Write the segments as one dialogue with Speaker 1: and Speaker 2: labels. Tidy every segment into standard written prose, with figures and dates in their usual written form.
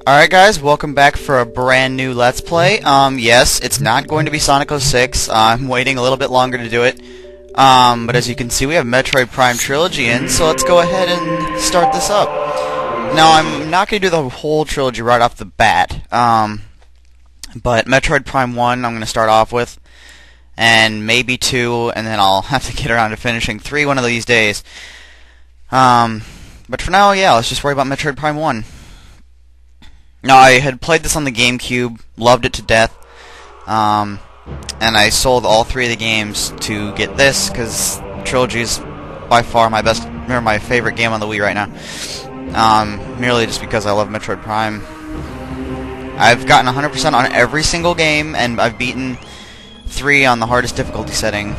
Speaker 1: Alright guys, welcome back for a brand new Let's Play. Yes, it's not going to be Sonic 06. I'm waiting a little bit longer to do it. But as you can see, we have Metroid Prime Trilogy in, so let's go ahead and start this up. Now, I'm not going to do the whole trilogy right off the bat. But Metroid Prime 1 I'm going to start off with, and maybe 2, and then I'll have to get around to finishing 3 one of these days. But for now, yeah, let's just worry about Metroid Prime 1. Now, I had played this on the GameCube, loved it to death, and I sold all 3 of the games to get this, because Trilogy is by far my favorite game on the Wii right now. Merely just because I love Metroid Prime. I've gotten 100% on every single game, and I've beaten 3 on the hardest difficulty setting.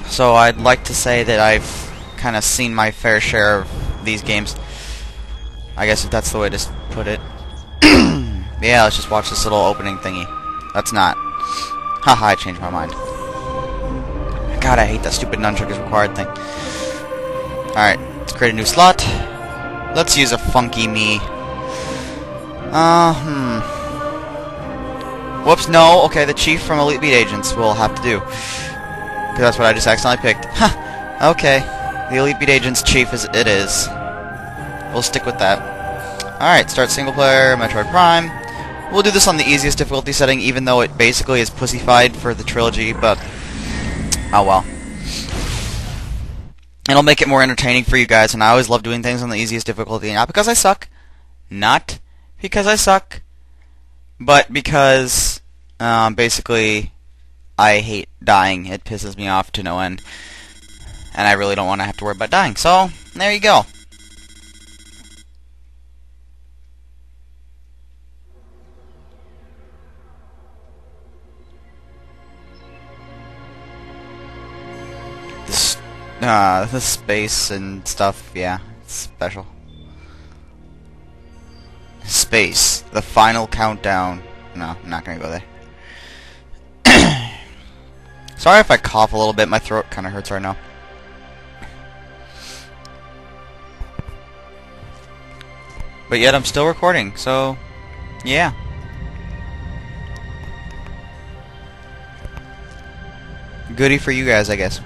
Speaker 1: So I'd like to say that I've kind of seen my fair share of these games. I guess if that's the way to put it. Yeah, let's just watch this little opening thingy. That's not. Haha, I changed my mind. God, I hate that stupid nunchuck is required thing. Alright, let's create a new slot. Let's use a funky me. Whoops, no. Okay, the chief from Elite Beat Agents will have to do. Because that's what I just accidentally picked. Huh, okay. The Elite Beat Agents chief it is. We'll stick with that. Alright, start single player, Metroid Prime. We'll do this on the easiest difficulty setting, even though it basically is pussified for the trilogy, but oh well. It'll make it more entertaining for you guys, and I always love doing things on the easiest difficulty, not because I suck, but because, basically, I hate dying. It pisses me off to no end, and I really don't want to have to worry about dying, so there you go. The space and stuff, yeah, it's special. Space, the final countdown. No, I'm not gonna go there. Sorry if I cough a little bit, my throat kinda hurts right now. But yet I'm still recording, so, yeah. Goodie for you guys, I guess.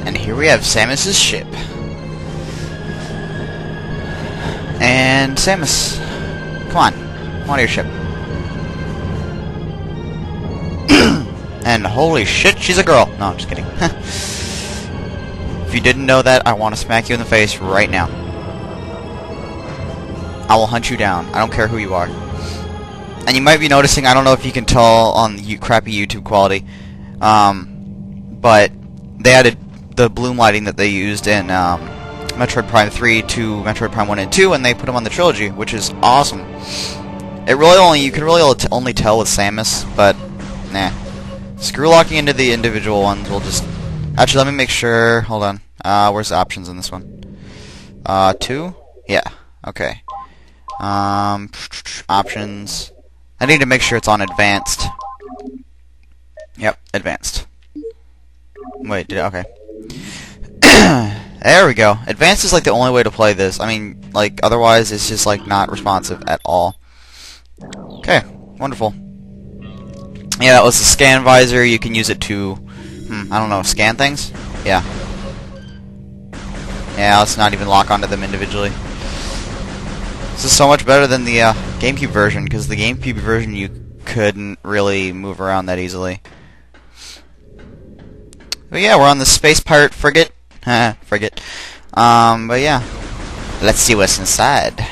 Speaker 1: And here we have Samus's ship. And Samus, come on to your ship. And holy shit, she's a girl. No, I'm just kidding. If you didn't know that, I want to smack you in the face right now. I will hunt you down. I don't care who you are. And you might be noticing, I don't know if you can tell on the crappy YouTube quality, but they added the bloom lighting that they used in Metroid Prime 3 to Metroid Prime 1 and 2, and they put them on the trilogy, which is awesome. You can really only tell with Samus, but nah. Screw locking into the individual ones. We'll just actually let me make sure. Hold on. Where's the options in this one? 2? Yeah. Okay. Options. I need to make sure it's on advanced. Yep, advanced. Wait, okay. There we go. Advanced is like the only way to play this. I mean, like, otherwise it's just like not responsive at all. Okay, wonderful. Yeah, that was the scan visor. You can use it to, I don't know, scan things? Yeah. Yeah, let's not even lock onto them individually. This is so much better than the GameCube version, because the GameCube version you couldn't really move around that easily. But yeah, we're on the Space Pirate Frigate. Frigate. But yeah. Let's see what's inside.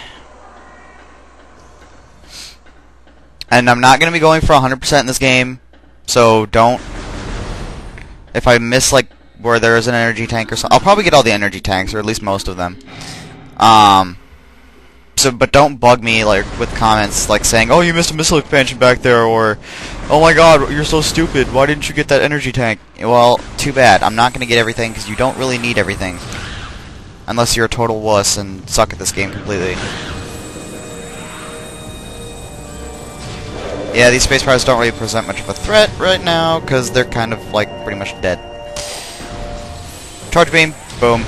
Speaker 1: And I'm not going to be going for 100% in this game, so don't... If I miss, like, where there is an energy tank or something... I'll probably get all the energy tanks, or at least most of them. But don't bug me like with comments like saying, "Oh, you missed a missile expansion back there," or "Oh my God, you're so stupid. Why didn't you get that energy tank?" Well, too bad. I'm not gonna get everything because you don't really need everything, unless you're a total wuss and suck at this game completely. Yeah, these space pirates don't really present much of a threat right now because they're kind of like pretty much dead. Charge beam, boom.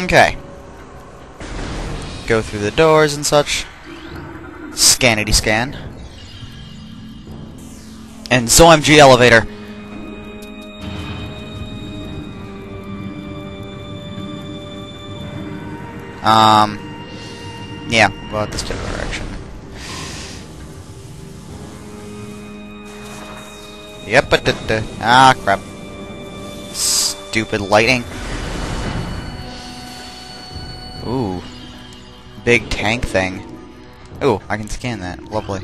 Speaker 1: Okay. Go through the doors and such. Scannity scan. And ZOMG elevator. Yeah, go out this general direction. Yep, but ah, crap. Stupid lighting. Ooh. Big tank thing. Ooh, I can scan that. Lovely.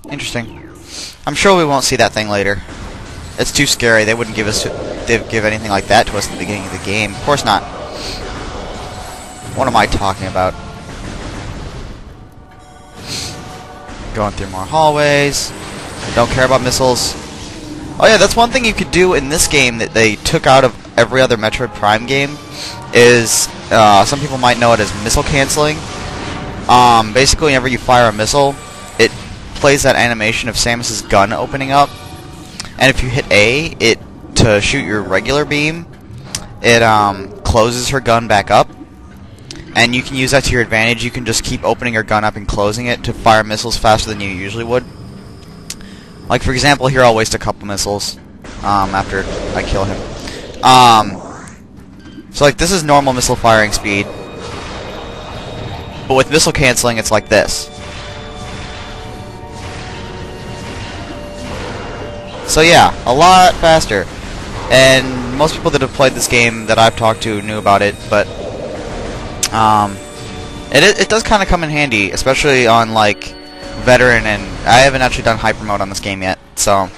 Speaker 1: Interesting. I'm sure we won't see that thing later. It's too scary. They wouldn't give anything like that to us at the beginning of the game. Of course not. What am I talking about? Going through more hallways. I don't care about missiles. Oh yeah, that's one thing you could do in this game that they took out of every other Metroid Prime game is, some people might know it as missile canceling. Basically whenever you fire a missile, it plays that animation of Samus's gun opening up. And if you hit A, to shoot your regular beam, it closes her gun back up. And you can use that to your advantage. You can just keep opening your gun up and closing it to fire missiles faster than you usually would. Like, for example, here I'll waste a couple missiles after I kill him. So, like, this is normal missile firing speed. But with missile canceling, it's like this. So, yeah, a lot faster. And most people that have played this game that I've talked to knew about it, but it does kind of come in handy, especially on, like, veteran, and I haven't actually done hyper mode on this game yet, so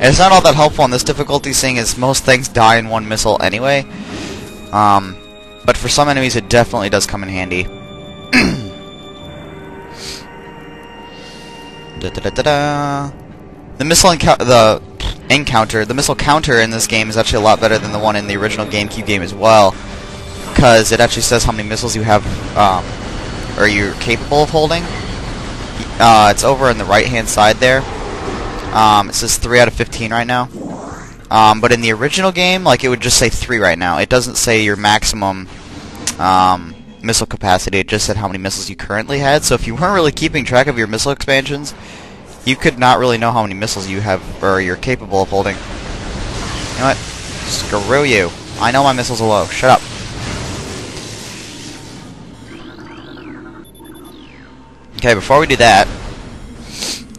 Speaker 1: it's not all that helpful on this difficulty, seeing as most things die in one missile anyway. But for some enemies, it definitely does come in handy. The missile the missile counter in this game is actually a lot better than the one in the original GameCube game as well, because it actually says how many missiles you have, or you're capable of holding. It's over on the right-hand side there. It says 3 out of 15 right now. But in the original game, like, it would just say 3 right now. It doesn't say your maximum missile capacity. It just said how many missiles you currently had. So if you weren't really keeping track of your missile expansions, you could not really know how many missiles you have, or you're capable of holding. You know what? Screw you. I know my missiles are low. Shut up. Okay, before we do that,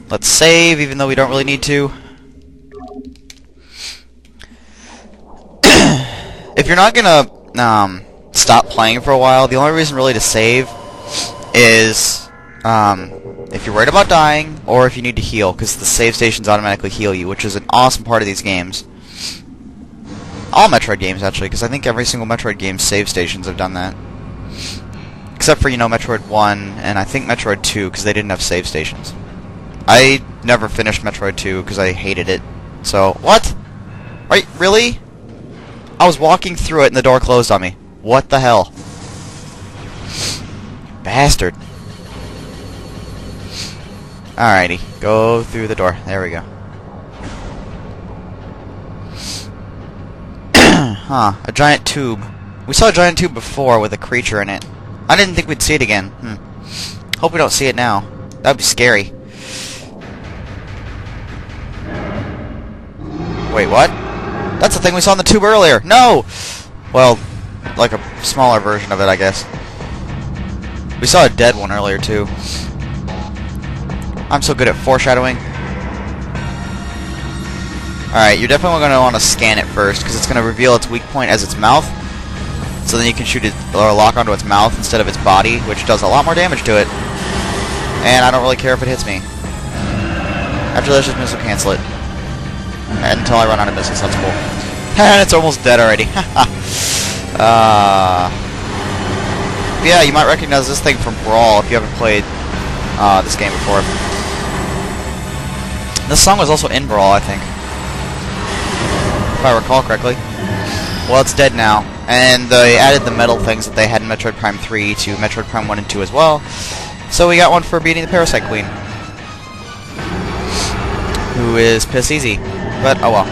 Speaker 1: let's save, even though we don't really need to. If you're not gonna stop playing for a while, the only reason really to save is if you're worried about dying, or if you need to heal, because the save stations automatically heal you, which is an awesome part of these games. All Metroid games, actually, because I think every single Metroid game save stations have done that. Except for, you know, Metroid 1, and I think Metroid 2, because they didn't have save stations. I never finished Metroid 2, because I hated it. So, what? Right, really? I was walking through it, and the door closed on me. What the hell? Bastard. Alrighty, go through the door. There we go. Huh, a giant tube. We saw a giant tube before with a creature in it. I didn't think we'd see it again. Hope we don't see it now. That'd be scary. Wait, what? That's the thing we saw in the tube earlier. No! Well, like a smaller version of it, I guess. We saw a dead one earlier, too. I'm so good at foreshadowing. Alright, you're definitely going to want to scan it first, because it's going to reveal its weak point as its mouth. so then you can shoot it or lock onto its mouth instead of its body, which does a lot more damage to it. And I don't really care if it hits me. After this, just missile cancel it. Until I run out of missiles, that's cool. And it's almost dead already. Yeah, you might recognize this thing from Brawl if you haven't played this game before. This song was also in Brawl, I think, if I recall correctly. Well, it's dead now, and they added the metal things that they had in Metroid Prime 3 to Metroid Prime 1 and 2 as well. So we got one for beating the Parasite Queen, who is piss easy, but oh well.